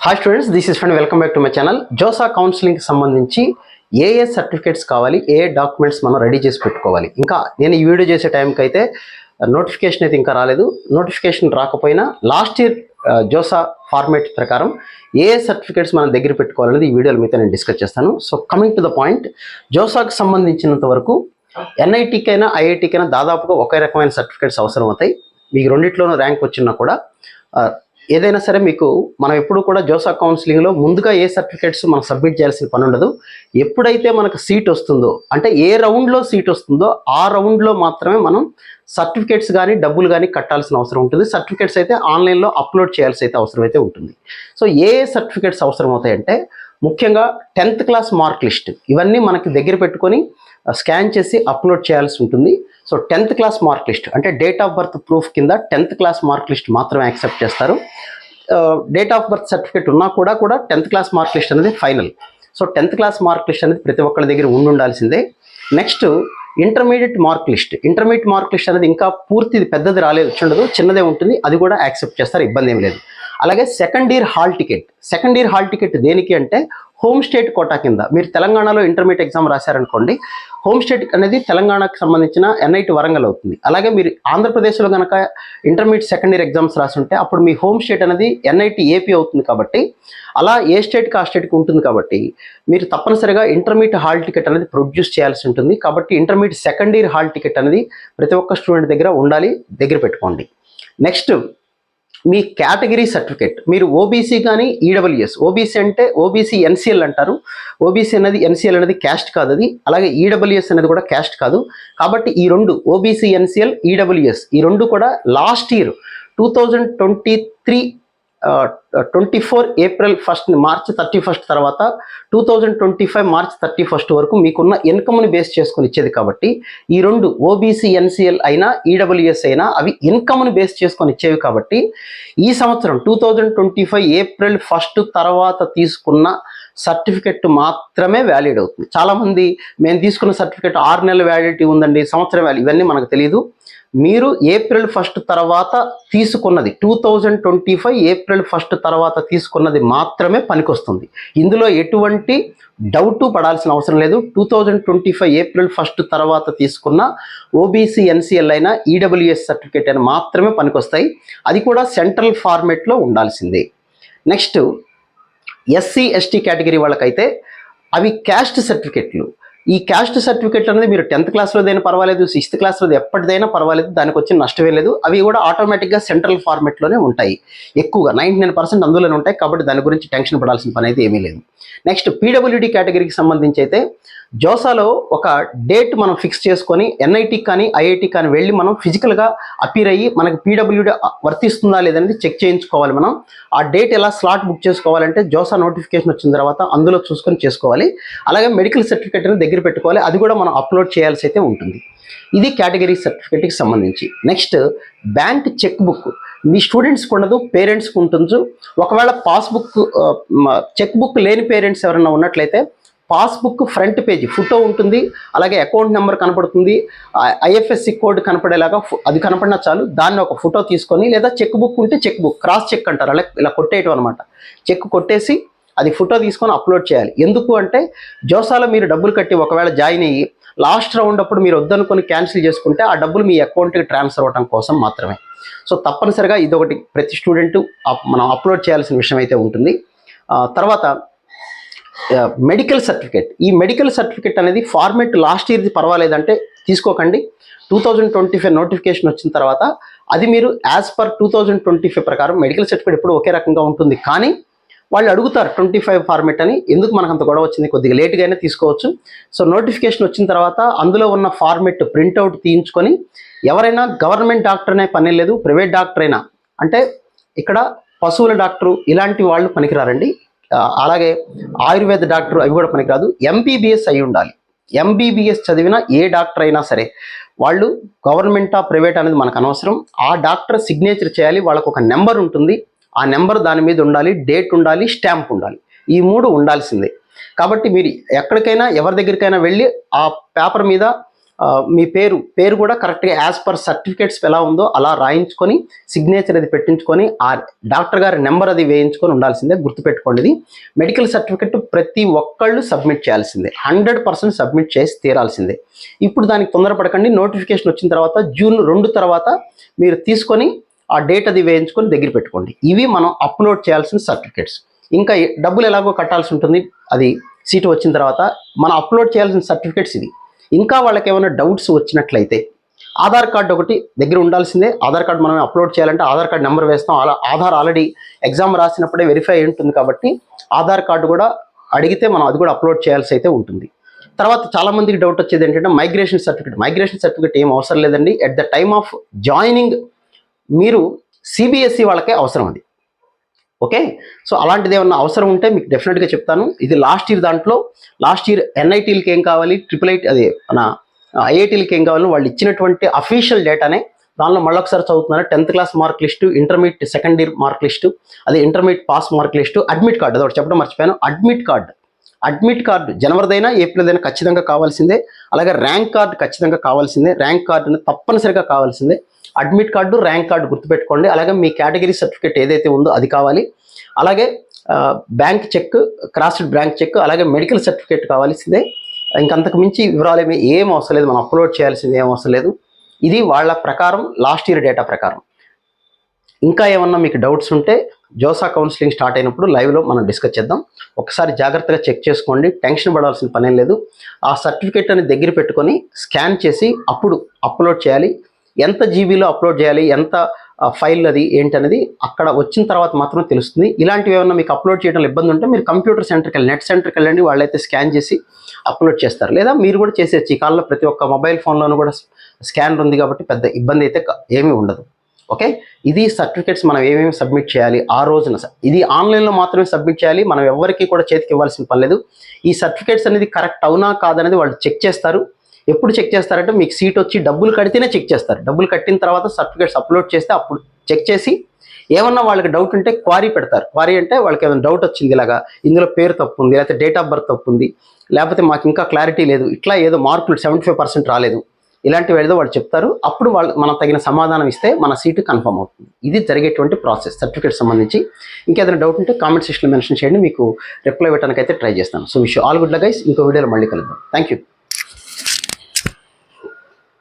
Hi students, this is friend. Welcome back to my channel. JoSAA కౌన్సిలింగ్కి సంబంధించి ఏ certificates కావాలి, ఏ డాక్యుమెంట్స్ మనం రెడీ చేసి పెట్టుకోవాలి. ఇంకా నేను ఈ వీడియో చేసే టైంకి అయితే నోటిఫికేషన్ అయితే ఇంకా రాలేదు. నోటిఫికేషన్ రాకపోయినా లాస్ట్ ఇయర్ జోసా ఫార్మేట్ ప్రకారం ఏ సర్టిఫికేట్స్ మనం దగ్గర పెట్టుకోవాలనేది ఈ వీడియోలో మీతో నేను డిస్కస్ చేస్తాను. So coming to the point, జోసాకి సంబంధించినంత వరకు ఎన్ఐటీకైనా ఐఐటీకైనా దాదాపుగా ఒకే రకమైన సర్టిఫికేట్స్ అవసరం అవుతాయి. మీకు రెండిట్లోనూ ర్యాంక్ వచ్చినా కూడా ఏదైనా సరే మీకు మనం ఎప్పుడు కూడా జోసా కౌన్సిలింగ్లో ముందుగా ఏ సర్టిఫికేట్స్ మనం సబ్మిట్ చేయాల్సిన పని ఉండదు. ఎప్పుడైతే మనకు సీట్ వస్తుందో, అంటే ఏ రౌండ్లో సీట్ వస్తుందో ఆ రౌండ్లో మాత్రమే మనం సర్టిఫికేట్స్ కానీ డబ్బులు కానీ కట్టాల్సిన అవసరం ఉంటుంది. సర్టిఫికేట్స్ అయితే ఆన్లైన్లో అప్లోడ్ చేయాల్సి అయితే అవసరం అయితే ఉంటుంది. సో ఏ సర్టిఫికేట్స్ అవసరం అవుతాయంటే ముఖ్యంగా 10th క్లాస్ మార్క్ లిస్ట్, ఇవన్నీ మనకి దగ్గర పెట్టుకొని స్కాన్ చేసి అప్లోడ్ చేయాల్సి ఉంటుంది. So 10th class mark list అంటే డేట్ ఆఫ్ బర్త్ ప్రూఫ్ కింద 10th క్లాస్ మార్క్ లిస్ట్ మాత్రమే యాక్సెప్ట్ చేస్తారు. డేట్ ఆఫ్ బర్త్ సర్టిఫికేట్ ఉన్నా కూడా 10th క్లాస్ మార్క్ లిస్ట్ అనేది final. So 10th class mark list అనేది ప్రతి ఒక్కరి దగ్గర ఉండాల్సిందే. Next intermediate mark list. Intermediate mark list అనేది ఇంకా పూర్తిది పెద్దది రాలేదు, ఉండదు, చిన్నదే ఉంటుంది, అది కూడా యాక్సెప్ట్ చేస్తారు, ఇబ్బంది ఏమి లేదు. అలాగే second year hall ticket. Second year hall ticket దేనికి అంటే హోమ్ స్టేట్ కోటా కింద. మీరు తెలంగాణలో ఇంటర్మీడియట్ ఎగ్జామ్ రాశారనుకోండి, హోమ్ స్టేట్ అనేది తెలంగాణకు సంబంధించిన ఎన్ఐటి వరంగల్ అవుతుంది. అలాగే మీరు ఆంధ్రప్రదేశ్లో కనుక ఇంటర్మీడియట్ సెకండ్ ఇయర్ ఎగ్జామ్స్ రాసుంటే అప్పుడు మీ హోమ్ స్టేట్ అనేది ఎన్ఐటి ఏపీ అవుతుంది. కాబట్టి అలా ఏ స్టేట్కి ఆ స్టేట్కి ఉంటుంది. కాబట్టి మీరు తప్పనిసరిగా ఇంటర్మీడియట్ హాల్ టికెట్ అనేది ప్రొడ్యూస్ చేయాల్సి ఉంటుంది. కాబట్టి intermediate second year hall ticket అనేది ప్రతి ఒక్క స్టూడెంట్ దగ్గర ఉండాలి, దగ్గర పెట్టుకోండి. నెక్స్ట్ మీ కేటగిరీ సర్టిఫికేట్. మీరు ఓబీసీ కానీ ఈడబ్ల్యూఎస్, ఓబీసీ అంటే ఓబీసీ ఎన్సీఎల్ అంటారు. ఓబీసీ అనేది ఎన్సీఎల్ అనేది క్యాస్ట్ కాదు అది. అలాగే ఈడబ్ల్యూఎస్ అనేది కూడా క్యాస్ట్ కాదు. కాబట్టి ఈ రెండు ఓబీసీ ఎన్సీఎల్ ఈడబ్ల్యూఎస్ ఈ రెండు కూడా లాస్ట్ ఇయర్ 2024 ఏప్రిల్ 1 మార్చ్ 31 తర్వాత 2025 మార్చ్ 31 వరకు మీకున్న ఇన్కమ్ని బేస్ చేసుకొని ఇచ్చేది. కాబట్టి ఈ రెండు ఓబీసీ ఎన్సీఎల్ అయినా ఈడబ్ల్యూఎస్ అయినా అవి ఇన్కమ్ని బేస్ చేసుకొని ఇచ్చేవి. కాబట్టి ఈ సంవత్సరం 2025 ఏప్రిల్ 1 తర్వాత తీసుకున్న సర్టిఫికెట్ మాత్రమే వ్యాలిడ్ అవుతుంది. చాలామంది మేము తీసుకున్న సర్టిఫికెట్ 6 నెలల వ్యాలిడిటీ ఉందండి, సంవత్సరం వ్యాలిడ్, ఇవన్నీ మనకు తెలియదు. మీరు ఏప్రిల్ 1 తర్వాత తీసుకున్నది, 2025 ఏప్రిల్ 1 తర్వాత తీసుకున్నది మాత్రమే పనికొస్తుంది. ఇందులో ఎటువంటి డౌటు పడాల్సిన అవసరం లేదు. 2025 ఏప్రిల్ 1 తర్వాత తీసుకున్న ఓబీసీ ఎన్సీఎల్ అయినా ఈడబ్ల్యూఎస్ సర్టిఫికేట్ అయినా మాత్రమే పనికొస్తాయి. అది కూడా సెంట్రల్ ఫార్మేట్లో ఉండాల్సిందే. నెక్స్ట్ ఎస్సీ ఎస్టీ కేటగిరీ వాళ్ళకైతే అవి క్యాస్ట్ సర్టిఫికెట్లు. ఈ క్యాస్ట్ సర్టిఫికెట్ అనేది మీరు 10th క్లాస్లోదైనా పర్వాలేదు, 6th క్లాస్లోది ఎప్పటిదైనా పర్వాలేదు, దానికి వచ్చిన నష్టమే లేదు. అవి కూడా ఆటోమేటిక్గా సెంట్రల్ ఫార్మేట్లోనే ఉంటాయి. ఎక్కువగా 99% అందులోనే ఉంటాయి. కాబట్టి దాని గురించి టెన్షన్ పడాల్సిన పని అయితే ఏమీ లేదు. నెక్స్ట్ పీడబ్ల్యూడీ కేటగిరీకి సంబంధించి అయితే జోసాలో ఒక డేట్ మనం ఫిక్స్ చేసుకొని ఎన్ఐటీకి కానీ ఐఐటీకి కానీ వెళ్ళి మనం ఫిజికల్గా అపీర్ అయ్యి మనకి పీడబ్ల్యూడీ వర్తిస్తుందా లేదనేది చెక్ చేయించుకోవాలి. మనం ఆ డేట్ ఎలా స్లాట్ బుక్ చేసుకోవాలంటే జోసా నోటిఫికేషన్ వచ్చిన తర్వాత అందులో చూసుకొని చేసుకోవాలి. అలాగే మెడికల్ సర్టిఫికేట్ అనేది దగ్గర పెట్టుకోవాలి, అది కూడా మనం అప్లోడ్ చేయాల్సి అయితే ఉంటుంది. ఇది కేటగిరీ సర్టిఫికేట్కి సంబంధించి. Next bank cheque book. మీ స్టూడెంట్స్కి ఉండదు, పేరెంట్స్కి ఉంటుంది. ఒకవేళ పాస్బుక్ చెక్ బుక్ లేని పేరెంట్స్ ఎవరైనా ఉన్నట్లయితే పాస్బుక్ ఫ్రంట్ పేజీ ఫోటో ఉంటుంది, అలాగే అకౌంట్ నెంబర్ కనపడుతుంది, ఐఎఫ్ఎస్సి కోడ్ కనపడేలాగా అది కనపడినా చాలు. దాన్ని ఒక ఫోటో తీసుకొని, లేదా చెక్ బుక్ ఉంటే చెక్ బుక్, క్రాస్ చెక్ అంటారు, అలా ఇలా కొట్టేయటం అనమాట. చెక్ కొట్టేసి అది ఫోటో తీసుకొని అప్లోడ్ చేయాలి. ఎందుకు అంటే జోసాలో మీరు డబ్బులు కట్టి ఒకవేళ జాయిన్ అయ్యి లాస్ట్ రౌండ్ అప్పుడు మీరు వద్దనుకొని క్యాన్సిల్ చేసుకుంటే ఆ డబ్బులు మీ అకౌంట్కి ట్రాన్స్ఫర్ అవ్వడం కోసం మాత్రమే. సో తప్పనిసరిగా ఇదొకటి ప్రతి స్టూడెంట్ మనం అప్లోడ్ చేయాల్సిన విషయం అయితే ఉంటుంది. తర్వాత మెడికల్ సర్టిఫికేట్. ఈ మెడికల్ సర్టిఫికేట్ అనేది ఫార్మేట్ లాస్ట్ ఇయర్ది పర్వాలేదంటే తీసుకోకండి. 2025 నోటిఫికేషన్ వచ్చిన తర్వాత అది మీరు యాజ్ పర్ 2025 ప్రకారం మెడికల్ సర్టిఫికేట్ ఎప్పుడు ఒకే రకంగా ఉంటుంది. కానీ వాళ్ళు అడుగుతారు 25 ఫార్మేట్ అని. ఎందుకు మనకు అంత గొడవ వచ్చింది, కొద్దిగా లేట్గా అయినా తీసుకోవచ్చు. సో నోటిఫికేషన్ వచ్చిన తర్వాత అందులో ఉన్న ఫార్మేట్ ప్రింట్అవుట్ తీయించుకొని, ఎవరైనా గవర్నమెంట్ డాక్టర్ అనే పని లేదు, ప్రైవేట్ డాక్టర్ అయినా, అంటే ఇక్కడ పశువుల డాక్టరు ఇలాంటి వాళ్ళు పనికిరారండి. అలాగే ఆయుర్వేద డాక్టర్ అవి కూడా పనికిరాదు. ఎంబీబీఎస్ అయి ఉండాలి. ఎంబీబీఎస్ చదివిన ఏ డాక్టర్ అయినా సరే, వాళ్ళు గవర్నమెంటా ప్రైవేట్ అనేది మనకు అనవసరం. ఆ డాక్టర్ సిగ్నేచర్ చేయాలి, వాళ్ళకు ఒక నెంబర్ ఉంటుంది, ఆ నెంబర్ దాని మీద ఉండాలి, డేట్ ఉండాలి, స్టాంప్ ఉండాలి. ఈ 3 ఉండాల్సిందే. కాబట్టి మీరు ఎక్కడికైనా ఎవరి దగ్గరికైనా వెళ్ళి ఆ పేపర్ మీద మీ పేరు కూడా కరెక్ట్గా యాజ్ పర్ సర్టిఫికేట్స్ ఎలా ఉందో అలా రాయించుకొని సిగ్నేచర్ అది పెట్టించుకొని ఆ డాక్టర్ గారి నెంబర్ అది వేయించుకొని ఉండాల్సిందే. గుర్తుపెట్టుకోండి, ఇది మెడికల్ సర్టిఫికేట్ ప్రతి ఒక్కళ్ళు సబ్మిట్ చేయాల్సిందే, 100% సబ్మిట్ చేసి తీరాల్సిందే. ఇప్పుడు దానికి తొందరపడకండి. నోటిఫికేషన్ వచ్చిన తర్వాత జూన్ 2 తర్వాత మీరు తీసుకొని ఆ డేట్ అది వేయించుకొని దగ్గర పెట్టుకోండి. ఇవి మనం అప్లోడ్ చేయాల్సిన సర్టిఫికేట్స్. ఇంకా డబ్బులు ఎలాగో కట్టాల్సి ఉంటుంది, అది సీటు వచ్చిన తర్వాత మనం అప్లోడ్ చేయాల్సిన సర్టిఫికేట్స్ ఇవి. ఇంకా వాళ్ళకి ఏమైనా డౌట్స్ వచ్చినట్లయితే ఆధార్ కార్డు ఒకటి దగ్గర ఉండాల్సిందే. ఆధార్ కార్డు మనం అప్లోడ్ చేయాలంటే ఆధార్ కార్డు నెంబర్ వేస్తాం. అలా ఆధార్ ఆల్రెడీ ఎగ్జామ్ రాసినప్పుడే వెరిఫై అయి ఉంటుంది కాబట్టి ఆధార్ కార్డు కూడా అడిగితే మనం అది కూడా అప్లోడ్ చేయాల్సి అయితే ఉంటుంది. తర్వాత చాలామందికి డౌట్ వచ్చేది ఏంటంటే మైగ్రేషన్ సర్టిఫికేట్ ఏం అవసరం లేదండి. At the time of joining మీరు సిబిఎస్ఈ వాళ్ళకే అవసరం అది. ఓకే, సో అలాంటిది ఏమన్నా అవసరం ఉంటే మీకు డెఫినెట్గా చెప్తాను. ఇది లాస్ట్ ఇయర్ ఎన్ఐటీలకి ఏం కావాలి, అదే మన ఐఐటీలకి ఏం కావాలి, వాళ్ళు ఇచ్చినటువంటి అఫీషియల్ డేటానే. దానిలో మళ్ళొకసారి చదువుతున్నారు. 10th class mark list, intermediate second year mark list, అదే intermediate pass mark list, admit card, అదొకటి చెప్పడం మర్చిపోయాను. అడ్మిట్ కార్డు జనవరిదైనా ఏప్రిల్దైనా ఖచ్చితంగా కావాల్సిందే. అలాగే ర్యాంక్ కార్డు ఖచ్చితంగా కావాల్సిందే. ర్యాంక్ కార్డుని తప్పనిసరిగా కావాల్సిందే. అడ్మిట్ కార్డు, ర్యాంక్ కార్డు గుర్తుపెట్టుకోండి. అలాగే మీ కేటగిరీ సర్టిఫికేట్ ఏదైతే ఉందో అది కావాలి. అలాగే bank cheque, crossed bank cheque, అలాగే మెడికల్ సర్టిఫికేట్ కావాల్సిందే. ఇంకంతకు మించి వివరాలు ఏం అవసరం లేదు, మనం అప్లోడ్ చేయాల్సింది ఏం అవసరం లేదు. ఇది వాళ్ళ ప్రకారం లాస్ట్ ఇయర్ డేటా ప్రకారం. ఇంకా ఏమన్నా మీకు డౌట్స్ ఉంటే జోసా కౌన్సిలింగ్ స్టార్ట్ అయినప్పుడు లైవ్లో మనం డిస్కస్ చేద్దాం. ఒకసారి జాగ్రత్తగా చెక్ చేసుకోండి, టెన్షన్ పడాల్సిన పనేం లేదు. ఆ సర్టిఫికేట్ అని దగ్గర పెట్టుకొని స్కాన్ చేసి అప్పుడు అప్లోడ్ చేయాలి. ఎంత జీబీలో అప్లోడ్ చేయాలి, ఎంత ఫైల్ అది ఏంటనేది అక్కడ వచ్చిన తర్వాత మాత్రం తెలుస్తుంది. ఇలాంటివి ఏమన్నా మీకు అప్లోడ్ చేయడంలో ఇబ్బంది ఉంటే మీరు కంప్యూటర్ సెంటర్కి వెళ్ళి, నెట్ సెంటర్కి వెళ్ళండి, వాళ్ళైతే స్కాన్ చేసి అప్లోడ్ చేస్తారు. లేదా మీరు కూడా చేసేయచ్చు. ఈ కాలంలో ప్రతి ఒక్క మొబైల్ ఫోన్లోనూ కూడా స్కానర్ ఉంది కాబట్టి పెద్ద ఇబ్బంది అయితే ఏమీ ఉండదు. ఓకే, ఇది సర్టిఫికేట్స్ మనం ఏమేమి సబ్మిట్ చేయాలి ఆ రోజున. ఇది ఆన్లైన్లో మాత్రమే సబ్మిట్ చేయాలి, మనం ఎవరికి కూడా చేతికి ఇవ్వాల్సిన పని లేదు. ఈ సర్టిఫికేట్స్ అనేది కరెక్ట్ అవునా కాదనేది వాళ్ళు చెక్ చేస్తారు. ఎప్పుడు చెక్ చేస్తారంటే మీకు సీట్ వచ్చి డబ్బులు కడితేనే చెక్ చేస్తారు. డబ్బులు కట్టిన తర్వాత సర్టిఫికేట్స్ అప్లోడ్ చేస్తే అప్పుడు చెక్ చేసి ఏమన్నా వాళ్ళకి డౌట్ ఉంటే క్వారీ పెడతారు. క్వారీ అంటే వాళ్ళకి ఏమైనా డౌట్ వచ్చింది, ఇలాగా ఇందులో పేరు తప్పు ఉంది, లేకపోతే డేట్ ఆఫ్ బర్త్ తప్పు ఉంది, లేకపోతే మాకు ఇంకా క్లారిటీ లేదు, ఇట్లా ఏదో మార్కులు 75% రాలేదు, ఇలాంటివి ఏదో వాళ్ళు చెప్తారు. అప్పుడు మనం తగిన సమాధానం ఇస్తే మన సీటు కన్ఫర్మ్ అవుతుంది. ఇది జరిగేటువంటి ప్రాసెస్ సర్టిఫికేట్ సంబంధించి. ఇంకేదైనా డౌట్ ఉంటే కామెంట్ సెక్షన్లో మెన్షన్ చేయండి, మీకు రిప్లై ఇవ్వడానికి అయితే ట్రై చేస్తాను. So wish all good luck guys. ఇంకో వీడియోలో మళ్ళీ కలుద్దాం. Thank you.